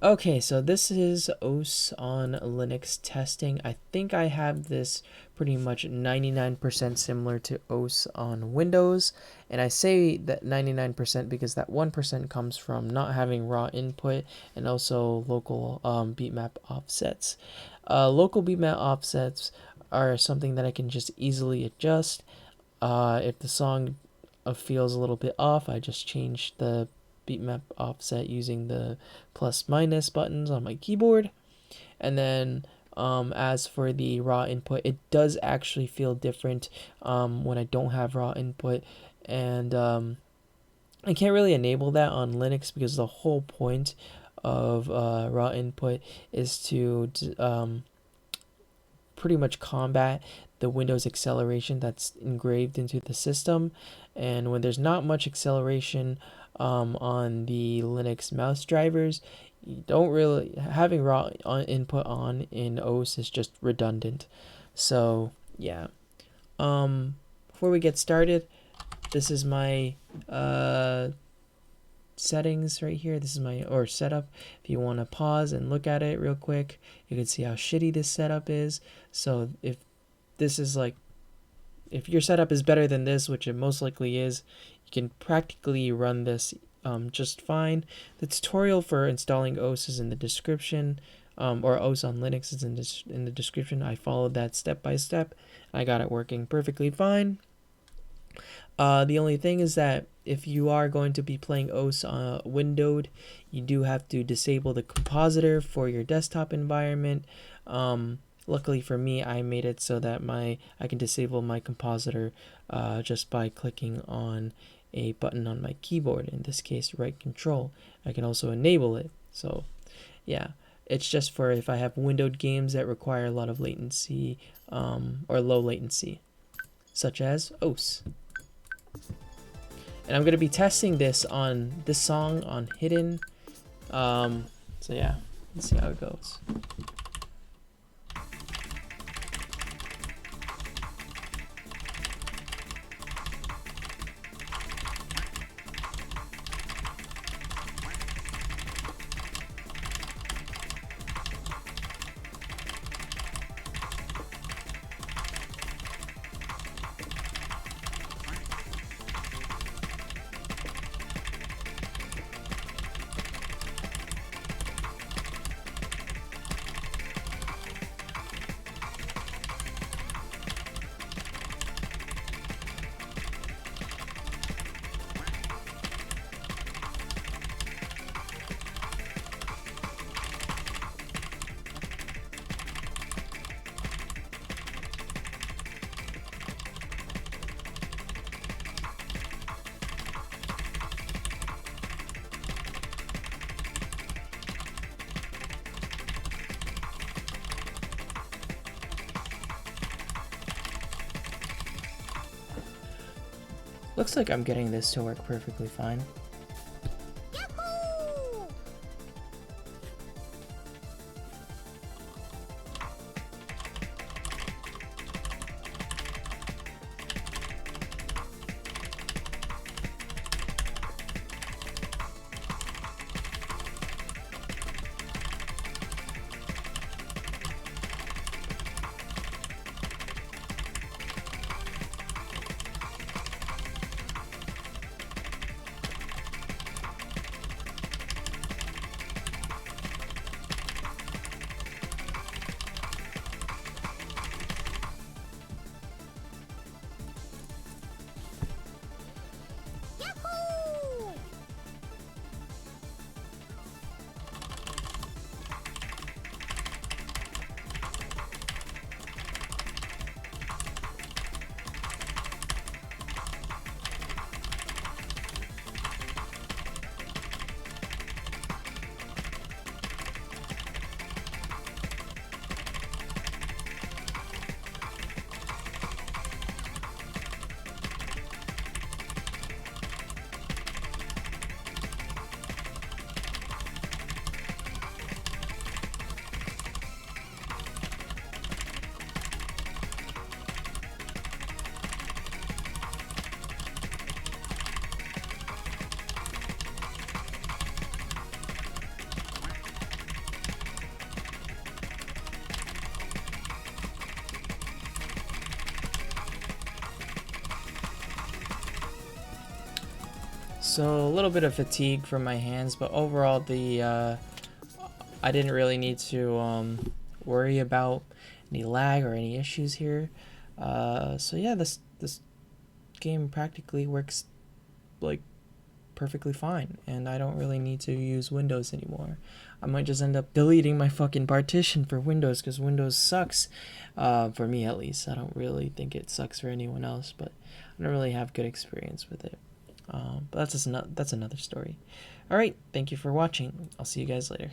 Okay, so this is OS on Linux testing. I think I have this pretty much 99% similar to OS on Windows. And I say that 99% because that 1% comes from not having raw input and also local beatmap offsets. Local beatmap offsets are something that I can just easily adjust. If the song feels a little bit off, I just change the beatmap offset using the plus minus buttons on my keyboard. And then as for the raw input, it does actually feel different when I don't have raw input. And I can't really enable that on Linux because the whole point of raw input is to pretty much combat the Windows acceleration that's engraved into the system. And when there's not much acceleration on the Linux mouse drivers, you don't really having raw input on in OS is just redundant. So yeah. Before we get started, this is my settings right here. This is my setup. If you want to pause and look at it real quick, you can see how shitty this setup is. So if this is like, if your setup is better than this, which it most likely is, you can practically run this just fine. The tutorial for installing OS is in the description, or OS on Linux is in the description. I followed that step by step. I got it working perfectly fine. The only thing is that if you are going to be playing OS windowed, you do have to disable the compositor for your desktop environment. Luckily for me, I made it so that I can disable my compositor just by clicking on a button on my keyboard, in this case right control. I can also enable it. So yeah, it's just for if I have windowed games that require a lot of latency or low latency, such as OS. And I'm going to be testing this song on Hidden. So yeah, let's see how it goes. Looks like I'm getting this to work perfectly fine. So a little bit of fatigue from my hands, but overall I didn't really need to worry about any lag or any issues here. So yeah, this game practically works like perfectly fine, and I don't really need to use Windows anymore. I might just end up deleting my fucking partition for Windows because Windows sucks, for me at least. I don't really think it sucks for anyone else, but I don't really have good experience with it. But that's another story. All right, thank you for watching. I'll see you guys later.